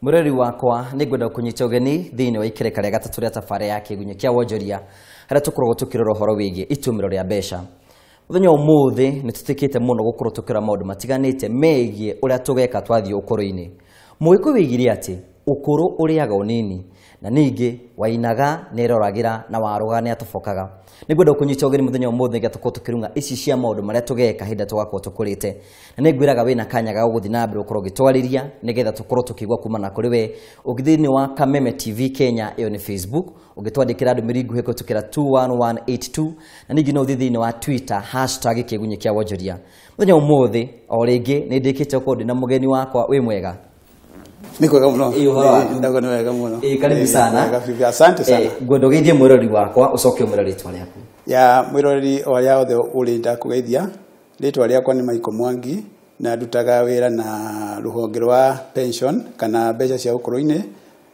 Mureri wakwa nĩngwenda kũnyita ũgeni thĩinĩ wa ikereka rĩa gatatũ rĩa thabarĩ ya kĩgunyũ kĩa wonjoria harĩa tũkoragwo tũkĩrora ũhoro wĩgiĩ itumĩro rĩa mbeca. Mũthenya ũmũthĩ nĩ tũtĩkĩte mũno gũkorwo tũkĩrora maũndũ matiganĩte megiĩ ũrĩa tũgeka twathiĩ ũkũrũ-inĩ. Mũgĩkũyũ wĩigire atĩ ũkũrũ ũrĩaga ũnini na ningĩ wainaga nĩ roragĩra na warũga nĩ atobokaga. Nĩngwenda kũnyita ũgeni mũthenya ũmũthĩ nĩgetha tũkorwo tũkĩrunga ici cia maũndũ marĩa tũgeka hĩndĩ ĩrĩa tũgakorwo tũkũrĩte. Na nĩngwĩraga wĩna kanya ga gũthiĩ na mbere ũkorwo ũgĩtwarĩria nĩgetha tũkorwo tũkĩigua kuma na kũrĩ we thĩinĩ wa Kameme TV Kenya, ĩyo nĩ Facebook, ũgĩtwandĩkĩra ndũmĩrĩri nguhĩ kũhĩtũkĩra 21182 na ningĩ no ũthiĩ thĩinĩ wa Twitter #kĩgunyũ kĩa wonjoria. Mũthenya ũmũthĩ o rĩngĩ nĩ ndĩkĩte gũkorwo ndĩ na mũgeni wakwa wĩ mwega. Niko mno. Ndio ni wega mno. Karibu sana. Asante sana. Gwendo geithie mwirori wakwa ucoke umurori ritwa rĩaku. Ya mwirori oria othe urinda kugeithia. Ritwa rĩakwa ni Michael Mwangi na ndutaga wĩra na rũhonge rwa pension kana mbeca cia ũkũrũ-inĩ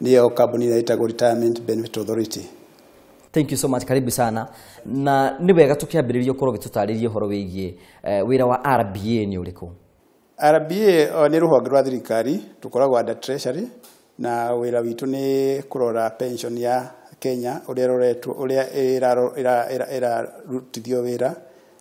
niyo kambuni ĩrĩa ĩtagwo Retirement Benefit Authority. Thank you so much, karibu sana. Na nĩ wega tũkĩambĩrĩria ũkorwo gĩtũtarĩria ũhoro wĩgiĩ wĩra wa RBA nĩ ũrĩkũ? RBA ni rũhonge rwa thirikari tukoragwo under treasury na wĩra witũ ni kurora pension ya Kenya uria irarutithio wĩra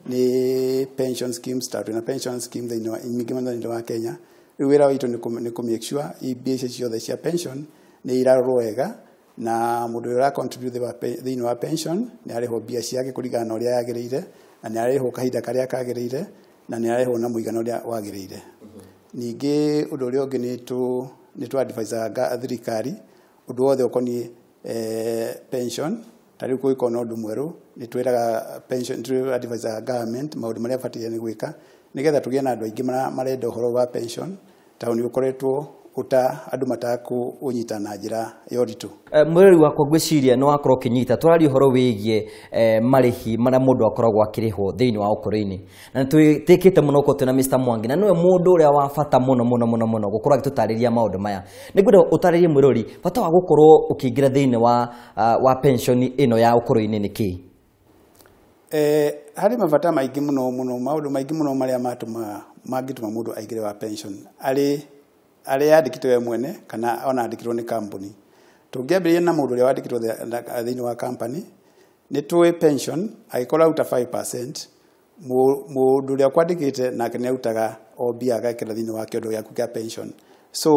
ni pension schemes tatu na pension scheme thĩinĩ wa Kenya. Wĩra witũ ni ku make sure mbeca ciothe cia pension ni irarorwo wega na mũndũ ũrĩa contribute thĩinĩ wa pension ni arĩhwo mbia ciake kũringana na ũrĩa yagĩrĩire na ni arĩhwo kahinda karĩa kagĩrĩire na nĩ arĩhwo na mũigana ũrĩa wagĩrĩire. Ningĩ ũndũ ũrĩa ũngĩ nĩ tu advisor thirikari ũndũ wothe ũkoniĩ pension tarĩ kũgĩkorwo na ũndũ mwerũ nĩ twĩraga pension tu advisor government maũndũ marĩa batiĩ nĩ gwĩka nĩgetha tũgĩe na andũ aingĩ marenda ũhoro wa pension tondũ nĩ ũkoretwo andũ matakũnyita na njĩra ya ũritũ. Mwĩrori wakwa ngwĩciria nĩ wakorwo ũkĩnyita tũraria ũhoro wĩgiĩ marĩhi marĩa mũndũ akoragwo akĩrĩhwo thĩinĩ wa ũkũrũ-inĩ na twĩtĩkĩte mũno gũkorwo twĩna Mr. Mwangi na nĩwe mũndũ ũrĩa wa bata mũno gũkorwo agĩtũtarĩria maũndũ maya. Nĩngwenda ũtarĩrie mwĩrori bata wa gũkorwo ũkĩingĩra thĩinĩ wa pension ĩno ya ũkũrũ-inĩ nĩ kĩĩ? Harĩ mabata maingĩ mũno maũndũ maingĩ mũno marĩa mangĩtũma mũndũ aingĩre wa pension arĩa yandĩkĩtwo we mwene kana ona andĩkĩtwo nĩ kambuni. Tũngĩambĩrĩria na mũndũ ũrĩa wandĩkĩtwo thĩinĩ wa company nĩ tũĩ pension agĩkorwo aruta 5%, mũndũ ũrĩa kwandĩkĩte nake nĩ arutaga o mbia agekĩra thĩinĩ wa kĩondo gĩaku kĩa pension. So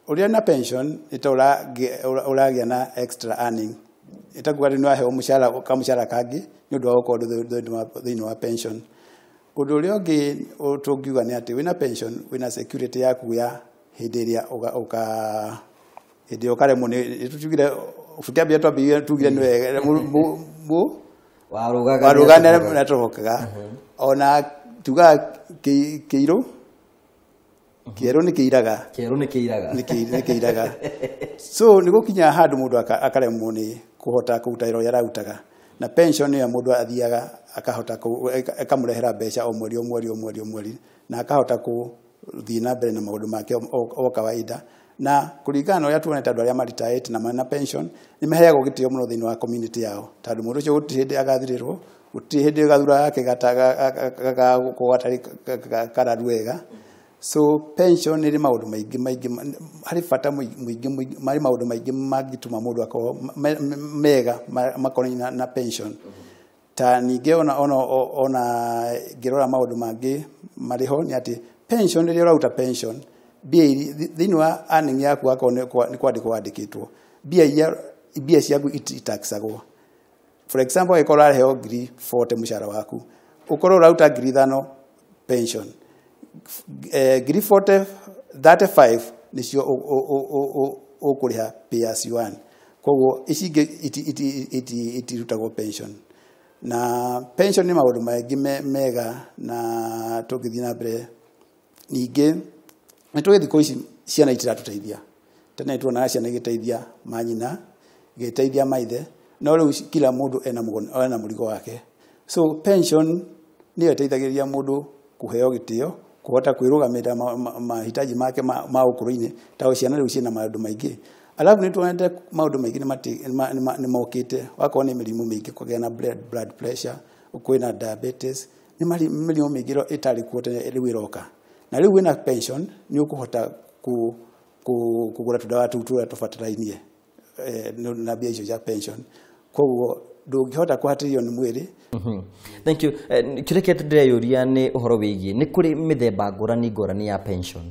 ũrĩa na pension nĩ ta ũragĩa na extra earning. Ĩtakuga nĩ waheo mũcara kangĩ nĩ ũndũ wa gũkorwo thĩinĩ wa pension. Ũndũ ũrĩa ũngĩ tũngiuga nĩ atĩ wĩna pension wĩna security yaku ya hĩndĩ ĩrĩa ũkaremwo nĩ tũtugire ũkĩambia tugire nĩ wega warũga na tũhokaga ona tuga kĩirũ kĩerũ nĩ kĩiraga so nĩ gũkinya handũ mũndũ akaremwo nĩ kũhota kũruta wĩra ũrĩa ararutaga na pension nĩ mũndũ athiaga akahota akamũrehera mbeca o mweri na akahota gũthiĩ na mbere na maũndũ make o kawaida na kũringana na ũrĩa tuonete andũ arĩa maritaĩte na mana pension nĩ maheagwo gĩtĩo mũno thĩinĩ wa community yao tondũ mũndũ ũcio gũtirĩ hĩndĩ agathirĩrwo gũtirĩ hĩndĩ gathura yake gagakorwo gatarĩ kararu wega. So pension nĩ maũndũ maingĩ harĩ bata mũingĩ marĩ maũndũ maingĩ mangĩtũma mũndũ akorwo mega makonainie na pension. Ta ningĩ ona ngĩrora maũndũ mangĩ marĩho nĩ atĩ pension rĩrĩa ũraruta pension thĩinĩ wa earning yaku akorwo nĩ kwandĩkwo wandĩkĩtwo mbia ciaku itaxagwo. For example angĩkorwo ũraheo 40,000 mũcara waku ũkorwo ũraruta 5,000 pension 35 nĩcio ũkũrĩha pay as you earn. Koguo ici ingĩ itirutagwo pension na pension nĩ maũndũ maingĩ mega na tũngĩthiĩ na mbere. Ningĩ nĩ tũgĩthikũ ici ciana itiratũteithia tene tuonaga ciana igĩteithia manyina igĩteithia maithe no rĩu kila mũndũ ena mũrigo wake. So pension nĩyo ĩteithagĩrĩria mũndũ kũheo gĩtĩo kũhota kwĩrũgamĩrĩra mahitaji make ma ũkũrũ-inĩ ta ciana rĩu ciĩna maũndũ maingĩ. Alafu nĩ tuonete maũndũ maingĩ nĩ mokĩte wakorwo nĩ mĩrimũ mĩingĩ kũgĩa na blood pressure kwĩna diabetes nĩ mĩrimũ mĩingĩ ĩtarĩ kuo tene rĩu ĩroka na rĩu wĩna pension nĩ ũkũhota kugura tudawa tutura tufatarainie na bia icio ya pension koguo ndungihota kuhatirio ni mwiri. Thank you. Kireke ndeyuria ni uhoro wigi ni kuri mithemba ngurani ya pension.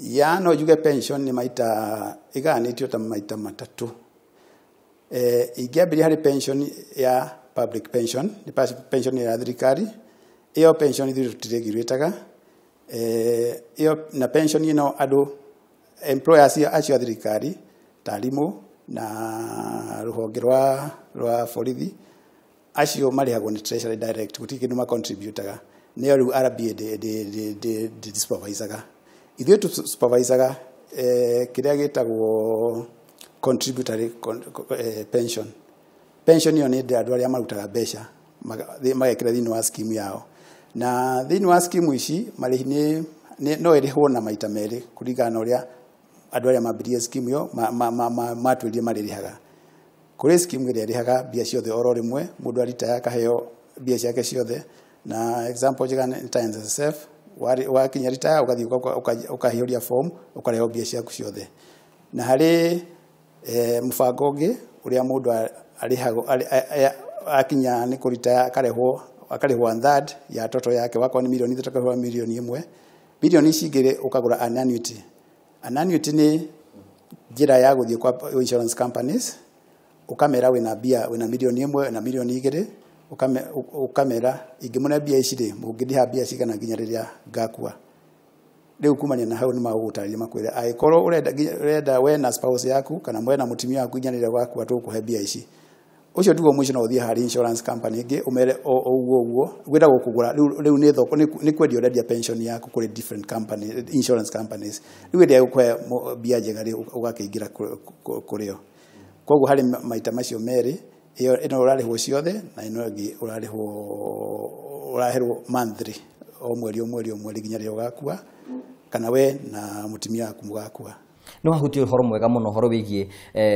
Ya no juge pension ni maita iganitio ta maita matatu. Igiambiri hari pension ya public pension, ni pension ya thirikari. Iyo pension ithu tutirigirwitaga. Iyo na pension ino adu employers acio thirikari talimu na ruhonge rwa borithi acio marihagwo ni treasury direct gutiki numa contributaga niyo riu RBA de supervisaga ithuĩ tu supervisaga kiria gitagwo contributory pension iyo ni andu aria marutaga mbeca magekira thini wa scheme yao na thini wa scheme ici marihi no irihwo na maita meri kuringana uria andu aria mambirie scheme yo matwirie maririhaga kuri scheme iria irihaga bia ciothe oro rimwe mundu aritaya akaheo bia ciake ciothe na example jigana NSSF wa kinya ritaya ugathi ukahiuria form ukareheo bia ciaku ciothe na hari mfango ungi uria mundu arihago akinya ni kuritaya akarehwo 1/3 ya toto yake wako ni milioni 3 kwa milioni 1 milioni cingire ukagura annuity. Annuity ni njira ya guthie kwa insurance companies ukamera wina bia wina milioni 1 na milioni 2 ukamera ingimuna bia ici ri mungidiha bia cigana nginya riria ngakua riu kumanya na hau ni magutariria makwire aikoro urenda we na spouse yaku kana mwe na mutimia waku nginya riria gwakua tukuhe bia ici ucio ndugo mwici no uthie hari insurance company ingi umere uguo gwira gukugura riu ni thoko ni kwendia urendia pension yaku kuri different company insurance companies riu ndia gukwe bia njega ri ugakiingira kurio koguo hari maita macio meri iyo ino urarihwo ciothe na ino ngi uraherwo monthly o mweri nginya rio gakua kana we na mutimia waku mugakua no ahuti horo mwega muno horo wigie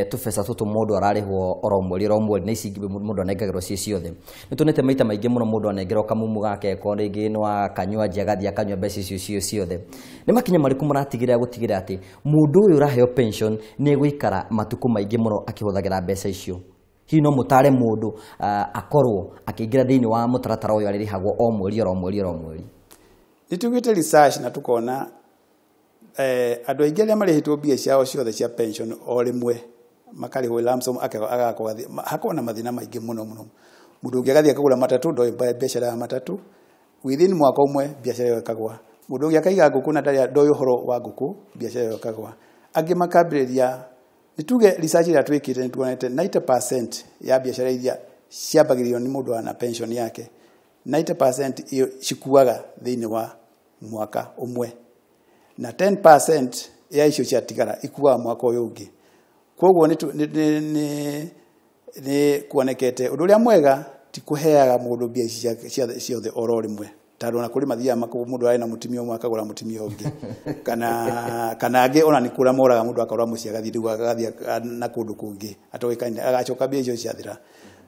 tubesa tutu mundu ararihwo oro mweri na ici mundu anengagirwo ciothe nitunete maita maingi muno mundu anengerwo kamumu gake ko ringi no akanywa njagathi akanywa mbeca icio ciothe ni makinya mariku muratigira gutigira ati mundu uyu uraheo pension ni guikara matuku maingi muno akihuthagira mbeca icio hi no mutare mundu akorwo akiingira thiini wa mutaratara uyu aririhagwo o mweri nitugite research na tukona andu aingi aria marihitwo mbia ciao ciothe cia pension o rimwe makarihwo lump sum agakogathi hakona mathina maingi muno mundu ungi agathia kugura matatu ndo biashara ya matatu within mwaka umwe biashara yo ikagwa mundu ungi akaiga nguku na ndari ndo uhoro wa nguku biashara yo ikagwa angi makambiriria nituge research ira twikite nituonete 90% ya biashara iria ciambagirio ni mundu ana pension yake 90% iyo cikuaga thiini wa mwaka umwe na 10% ya icio ciatigara ikuwa mwaka uyu ungi koguo ni kuonekete undu uria mwega ti kuheaga mundu bia ciothe oro rimwe taro na kuri mathia mundu ari na mutimio mwaka gura mutimio ungi kana angi ona ni kura moraga mundu akora mucia gathi riu agathia na kundu kungi atoikaine agacoka bia icio ciathira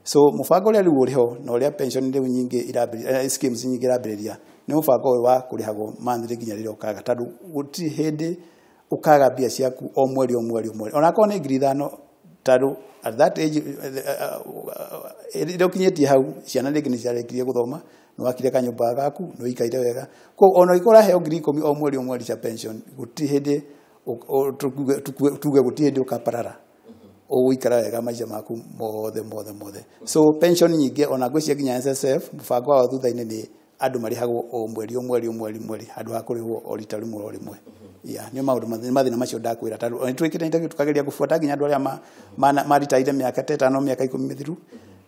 so mufango uria riu uriho na uria pension riu nyingi irambiriria schemes nyingi irambiriria ni mufango wa kurihagwo monthly nginya riria ukaga tandu guti hindi ukaga bia ciaku o mweri ona ko ni 5,000 tandu at that age irokinyetie hau ciana ringi ni ciarekirie guthoma no akire kanyumba gaku no ikaire wega ko ona ikora heo 10,000 o mweri cia pension guti hindi tuge guti hindi ukaparara uikara wega maica maku mothe so pension nyingi ona gwicia nginya NSSF mufango wa thutha-ini ni andu marihagwo o mweri andu hakurihwo o rita rimwe ni maundu mathina macio ndakwira tandu nitwikite interview tukageria gufuata nginya andu aria maritaire miaka 5 miaka 10 mithiru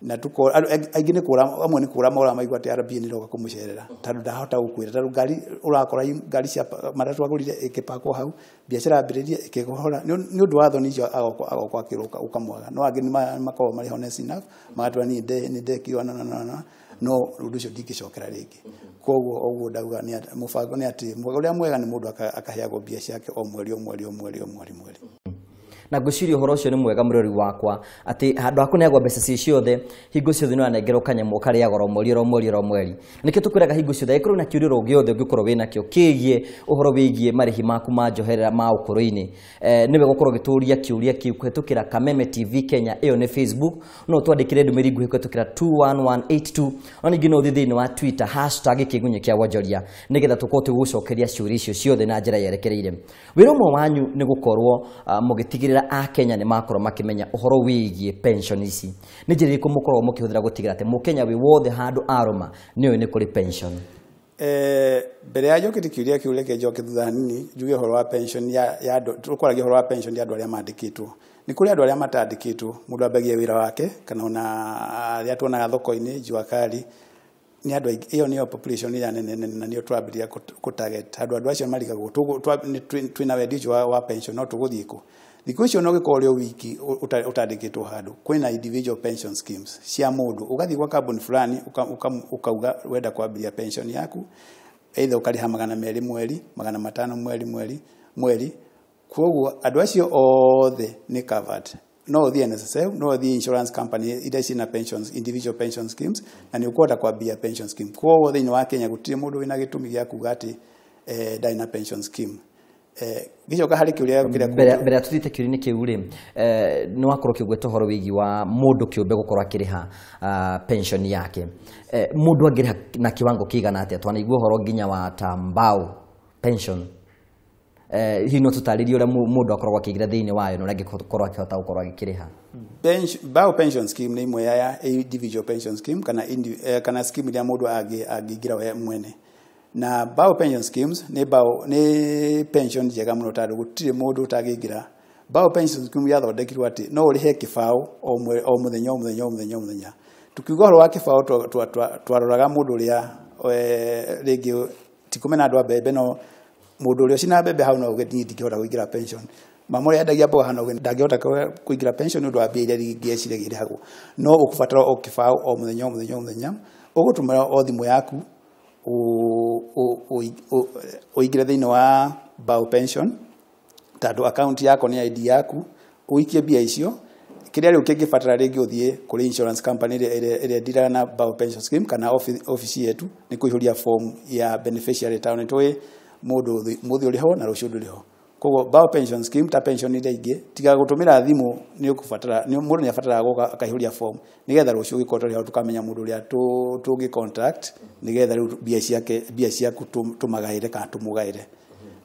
na tuko aingi ni kura amwe ni kura mora maigwa ati RBA ni roka kumucerera tandu ndahota gukwira tandu ngari urakora ngari cia matatu agurire ikipako hau biashara ambiririe ikiguhora ni undu wa thoni icio agokwa kiruka ukamwaga no angi ni makoro mari honest enough magatwa ni kiwa no undu ucio ndingicokera ringi koguo oguo ndauga ni mufango ni ati uria mwega ni mundu akaheagwo bia ciake o mweri na ngwiciria uhoro ucio ni mwega murori wakwa ati handu hakunegwa mbeca ciothe hingo ciothe no anengerwo kanyamo karia goro mweri niki tukwiraga hingo ciothe ikuru na kiuriro giothe ungikorwo wina kio kigie uhoro wigie marihi maku ma njoherera ma ukuru-ini niwe gukorwo gituria kiuria kiu kuhetukira Kameme TV Kenya iyo ni Facebook no twandikire ndumiri nguhi kuhetukira 21182 oni ngino thithini wa Twitter #kigunya kia wonjoria nigetha tukote gucokeria ciuri icio ciothe na njira yerekereire wiromo wanyu ni gukorwo mugitigirira a Kenya ni makorwo makimenya uhoro wigie pension ici ni njira iriku mukorwo mukihuthira gutigira ati mukenya wi wothe handu aroma niyo ni kuri pension mbere ya jokiti kiuria kiureke joke thani juge horo wa pension ya tukwaragia horo wa pension ya andu aria mandikitwo ni kuri andu aria matandikitwo mundu ambagie wira wake kana ona aria tuonaga thoko-ini juakari ni andu iyo niyo population ya nene na niyo twambiria ku target andu acio marigagwo twina wendi wa pension no tuguthiku thikũ icio no gĩkorwo wiki utandĩkĩtwo handũ kwĩna individual pension schemes cia mũndũ ugathii kwa kambuni fulani ukauga wenda kwambia pension yaku either ukariha 200 mweri 500 mweri kwoguo andũ acio othe ni covered no the NSSF no the insurance company ida cina pensions individual pension schemes na ni ukwenda kwambia pension scheme kwoguo thĩinĩ wa Kenya gũtirĩ mũndũ wina gĩtũmi gĩa kuga ati ndina pension scheme gicoka hari kiuria mbere tuthite kiurini kiu ri no akorwo kigweto horo wigi wa mundu kiumbe gukorwo akiriha pension yake mundu angiriha na kiwango kigana atia twanaigua horo nginya wa tambao pension hino tutaririo ria mundu akorwo akigira thiini wayo no rangikorwo akihota gukorwo agikiriha bao pension scheme ni imwe ya individual pension scheme kana scheme ya mundu agigira we mwene na bao pension schemes ni pension jega muno tadu gutire mundu utagigira bao pension scheme yathondekirwo ati no urihe kibao o muthenya tukiuga horo wa kibao twaroraga mundu ria ringi tikumena andu abebe no mundu ria cina bebe hau no ugetinyi ndingihota kuigira pension mamore endagia mboga hano ndangihota kuigira pension ndu ambia iria ringĩecire girihagwo no ukubatara o kibao o muthenya ugutumira o thimu yaku uigire thiini wa bao pension tatu account yako ni ID yaku uikie bia icio kiria riu kingibatara ringi uthie kuri insurance company ire dira na bao pension scheme kana office yetu ni kuihuria form ya beneficiary town toy mundu muthi uriho na rucio nduriho koguo bao pension scheme ta pension ire ingi tiga gutumira thimu ni ukubatara ni mundu ni abatara goka akaihuria form nigetha rucio gikoto ria tukamenya mundu ria tungi contract nigetha riu bia ciaku tumagaire kana tumugaire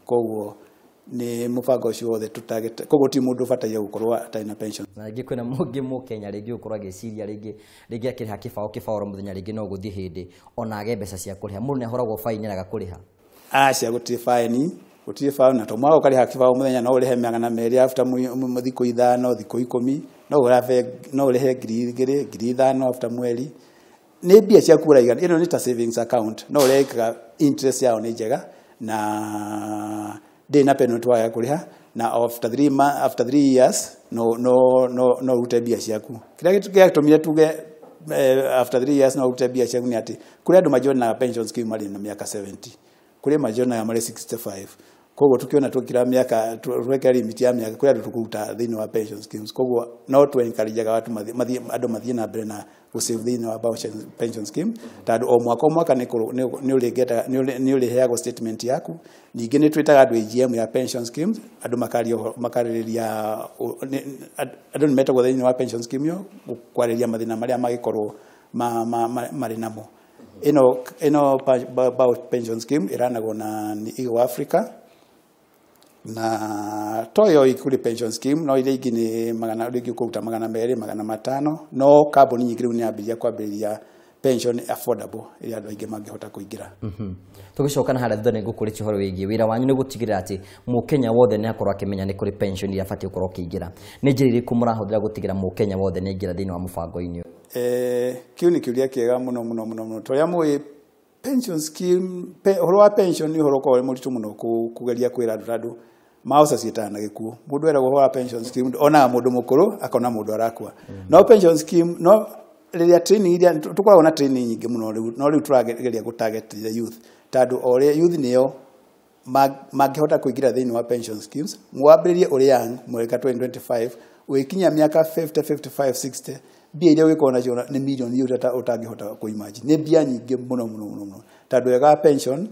koguo ni mubango ucio wothe tutagete koguo ti mundu bataire gukorwo ataina pension na ngi kwina mungi Kenya ringi gukorwo agiciria ringi akiriha kibao muthenya ringi no guthii hindi ona age mbeca cia kuriha mundu ni ahoragwo fine na gakuriha cia gutire fine na tomwa ukariha kibao muthenya no urihe 200 after thikũ 5 thikũ 10 no urihe 2,000 after mweri ni bia cia kura igana ino ni ta savings account no ureka interest yao ni njega na dena penalty ya kuriha na after 3 years no rute bia ciaku kila kitu gĩatũmire tuge after 3 years no rute bia ciaku ni ati kuri andu majona pension scheme mari na miaka 70 kuri majona ya mari 65 koguo tukiona tukira miaka tuweka limit ya miaka kuri andu tukuruta thiini wa pension schemes koguo no tu encourage watu andu mathie na mbere na gusave thiini wa pension scheme tadu o mwaka ni urigeta ni uriheago statement yaku ningi ni twitaga andu AGM ya pension scheme andu makariria andu ni metagwo thiini wa pension scheme yo kwariria mathina maria magikorwo mari namo ino pension scheme iranagwo na Eagle Africa na toyo ikuri pension scheme no ile ingi ni magana ringi kuruta 200 500 no kambuni nyingi riu ni ambiria kwambiria pension affordable ile andu aingi mangihota kuingira tugicokana hara thutha ngukuri chihoro wigie wira wanyu ni gutigirira ati mukenya wothe ni akorwo akimenya ni kuri pension iria afati ukorwo kiingira ni njira iriku murahuthira gutigira mukenya wothe ni ingira thiini wa mubango-ini kiu ni kiuria kiega muno toria mui pension scheme horo wa pension ni horo kwa muritu muno kugeria kwira andu mausa ciitana gikuo mundu era guhora pension scheme ona mundu mukuru akona mundu arakua no pension scheme no riria training iria tukoragwo na training nyingi muno no riu turageria ku target the youth tadu ore youth niyo mangĩhota kũingĩra thĩinĩ wa pension schemes mwambĩrĩrie ũrĩ young mwaka 2025 ũgĩkinya mĩaka 50 55 60 mbia iria ũgĩkorwo nacio nĩ milioni iria ũtangĩhota kũimagine nĩ mbia nyingĩ mũno tondũ wega pension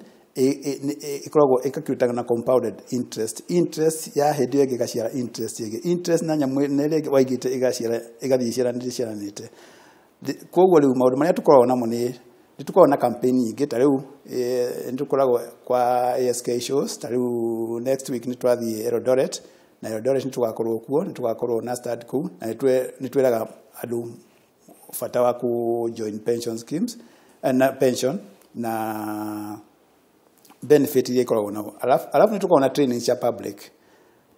ikoragwo ĩkakiruta na compounded interest ya hĩndĩ ĩngĩ gaciara interest na nyamũ nĩ waigĩte igathiĩ ciaranĩte koguo rĩu maũndũ marĩa tũkoragwo namo nĩ tukoragwo na campaign nyingĩ ta rĩu nĩtũkoragwo kwa ASK shows ta rĩu next week nĩtwathiĩ Eldoret na Eldoret nĩtũgakorwo kuo nĩtũgakorwo na start kuu na nĩtwĩraga andũ bata wa ku join pension schemes na pension na benefit iria ikoragwo nao alafu nĩtũkoragwo na training cia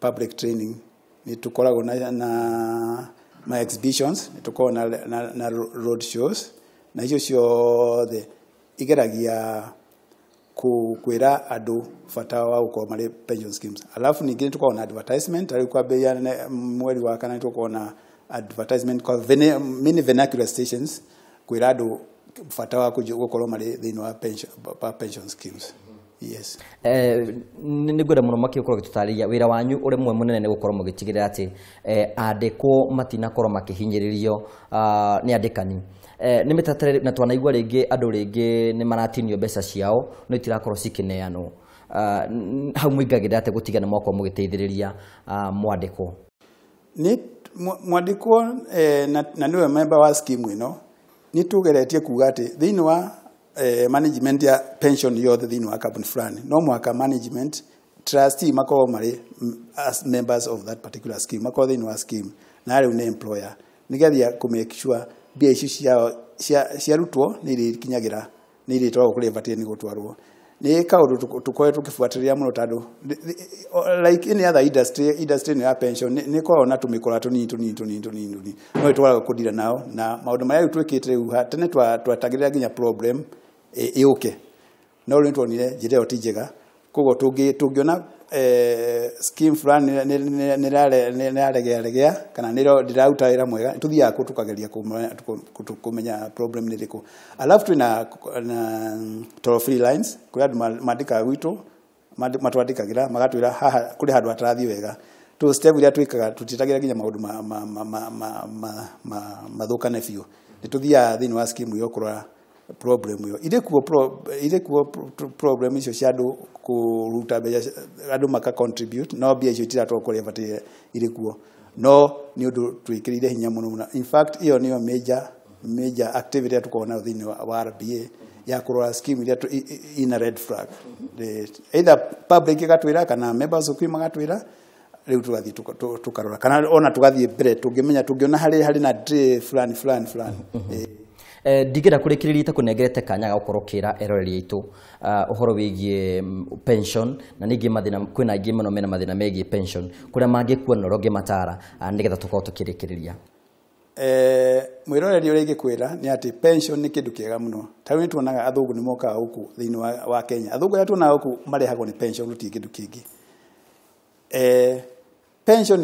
public training nĩtũkoragwo na my exhibitions nĩtũkoragwo na road shows na icio ciothe igeragia kwĩra andũ bata wa gũkorwo marĩ pension schemes alafu ningĩ nĩtũkoragwo na advertisement arĩ kwambĩrĩria mweri wa kana nĩtũkoragwo na advertisement called mini vernacular stations kwĩra andũ bata wa gũkorwo marĩ thĩinĩ wa pension schemes. Yes. Nĩ ngwenda mũno makĩkorwo gĩtũtarĩria wĩra wanyu ũrĩ mwe mũnene nĩ gũkorwo mũgĩtigĩrĩra atĩ andĩkwo matinakorwo makĩhinyĩrĩrio nĩ andĩkani nĩ mĩtatere na twanaigua rĩngĩ andũ rĩngĩ nĩ maratinio mbeca ciao no itirakorwo cikĩneanwo hau mũingagĩrĩra atĩ gũtiga nĩ mwakorwo mũgĩteithĩrĩria mwandĩkwo nĩ mwandĩkwo na nĩwe member wa scheme ĩno nĩ tugeretie kuga atĩ thĩinĩ wa management ya pension yothe thĩinĩ wa company fulani no mwaka management trustee makorwo marĩ as members of that particular scheme makorwo thĩinĩ wa scheme na rĩu nĩ employer nĩgetha ku make sure mbia icio ciarutwo nĩ irĩkinyagĩra nĩ irĩtwarwo kũrĩa ibatie nĩ gũtwarwo nĩ kaũndũ tũkoretwo tũkĩbuatĩrĩria mũno tondũ like any other industry ya pension nĩ koragwo na tũmĩkora tũnini no itwaraga kũdira nao na maũndũ marĩa rĩu twĩkĩte rĩu tene twatagĩrĩra nginya problem ĩũke no rĩu nĩtuonire njĩra ĩyo ti njega koguo tũngĩona scheme fulani nĩraregea kana ndĩraruta wĩra mwega tũthiaga kũ tukageria kũmenya problem nĩ rĩkũ alafu twĩna toll free lines kũrĩa andũ mandĩkaga gwitũ matwandĩkagĩra magatwĩra haha kũrĩ handũ hatarathiĩ wega tũ step iria twĩkaga tũtitagĩra nginya maũndũ mathũkane biũ nĩtũthiaga thĩinĩ wa scheme ĩyo kũrora problem ĩyo irĩkuo problem icio cia andũ kũruta mbeca andũ maka contribute no mbia icio itiratwarwo kũrĩa batie irĩkuo no nĩ ũndũ twĩkĩrĩire hinya mũno in fact ĩyo nĩyo major activity ya tukorwo nayo thĩinĩ wa RBA ya kũrora scheme iria ina red flag either public igatwĩra kana members of scheme magatwĩra rĩu tũgathiĩ tukarora kana ona tũgathiĩ mbere tũngĩmenya tũngĩona harĩ na fulani ndigĩra kũrĩkĩrĩria ta kũnengerete kanya ga gũkorwo kĩra eroreri aitũ ũhoro wĩgiĩ pension na ningĩ mathĩna kwĩna aingĩ mũno mena mathĩna megiĩ pension kũrĩa mangĩkuona ũrĩa ũngĩmatara nĩgetha tũkorwo tũkĩrĩkĩrĩria mwĩroreri ũrĩa ingĩkwĩra nĩ atĩ pension nĩ kĩndũ kĩega mũno ta rĩu nĩtuonaga athũngũ nĩ mokaga gũkũ thĩinĩ wa Kenya athũngũ arĩa tuonaga gũkũ marehagwo nĩ pension gũtirĩ kĩndũ kĩngĩ pension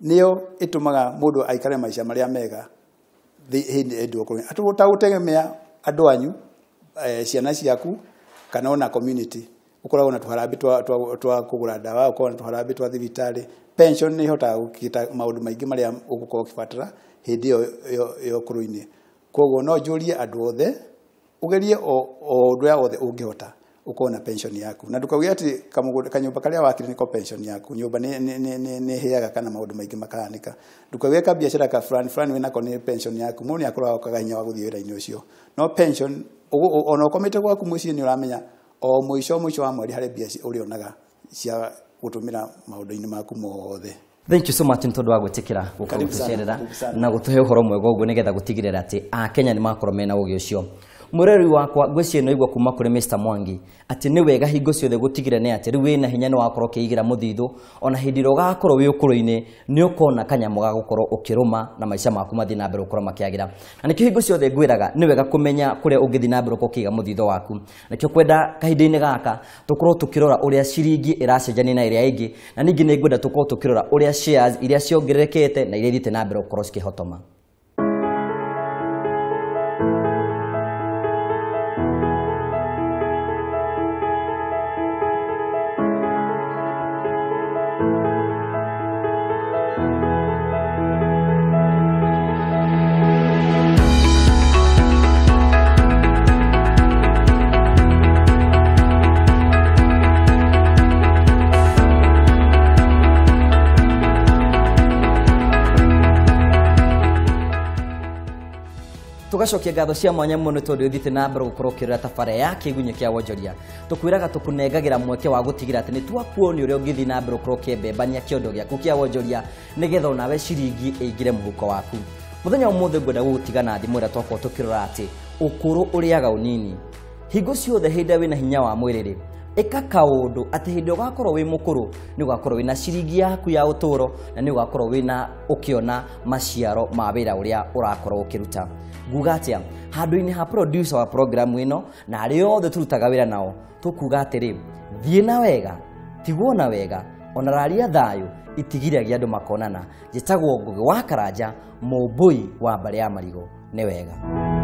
nĩyo ĩtũmaga mũndũ aikare maica marĩa mega hĩndĩ ũkũrũ atũgũtegemea andũ anyu ciana ciaku kana ona community ukoragwo na tũharambe twa kũgũra ndawa ukoragwo na tũharambe twa thibitarĩ pension nĩ ihotaga gũkita maũndũ maingĩ marĩa ũgũkorwo ũkĩbatara hĩndĩ ĩyo ũkũrũ-inĩ koguo no njũrie andũ othe ugerie o ũndũ wothe ũngĩhota ukorwo na pension yaku na ndũkauge atĩ kanyũmba karĩa wakire nĩko pension yaku nyũmba nĩ hĩaga kana maũndũ maingĩ makahanĩka ndũkauge ka biacara ka fulani wĩnako nĩ pension yaku mũndũ nĩakoragwo okaga hinya wa gũthiĩ wĩra-inĩ ũcio no pension ona ũkomete gwaku mũciĩ nĩ ũramenya o mũico wa mweri harĩ mbia ũrĩonaga cia gũtũmĩra maũndũ-inĩ maku mothe. Thank you so much nĩ tondũ wa gwĩtĩkĩra gũkorwo tũcerera na gũtũhe ũhoro mwega ũguo nĩgetha gũtigĩrĩra atĩ Akenya nĩ makorwo mena ũgĩ ũcio. Mũreri wakwa ngwĩciria no igwa kuma kũrĩ Mr Mwangi atĩ nĩ wega hingo ciothe gũtigĩra nĩ atĩ rĩu wĩna hinya nĩ wakorwo kĩigira mũthithũ ona hĩndĩ ĩrĩa ũgakorwo wĩ ũkũrũ-inĩ nĩ ũkona kanyamũ ga gũkorwo ũkĩrũma na maica maku mathiĩ na mbere gũkorwo makĩagĩra na nĩkĩo hingo ciothe ngwĩraga nĩ wega kũmenya kũrĩa ũngĩthiĩ na mbere ũkĩiga mũthithũ waku nĩkĩo kwenda kahinda-inĩ gaka tũkorwo tũkĩrora ũrĩa ciringi ĩracenjania na ĩrĩa ĩngĩ na ningĩ nĩ ngwenda tũkorwo tũkĩrora ũrĩa shares iria ciongererekete na iria ithiĩte na mbere gũkorwo cikĩhotoma. tugacokia ngatho cia mwanya muno tondu thite na mbere gukorwo kirira tabare ya kigunya kia wonjoria tukwiraga tukunengagira mweke wa gutigira ati ni twakuoni uria ungithi na mbere gukorwo kiembebania kiondo giaku kia wonjoria nigetha onawe ciringi ingire muhuko waku muthenya umuthe ngwenda gutigana thimu ira twakwo tukirora ati ukuru uriaga unini hingo ciothe hinde wina hinya wa mwiriri eka kaundu ati hindi ugakorwo wi mukuru ni ugakorwo wina ciringi yaku ya uturo na ni ugakorwo wina ukiona maciaro ma wira uria urakorwo ukiruta nguga atia handu-ini ha producer wa program ino na ari othe turutaga wira nao tukuga atiri thie na wega tigwo na wega ona raria thayu itigiragia andu makonana jitagwo Ngugi wa Karanja Mũmbũi wa mbare ya Marigo ni wega.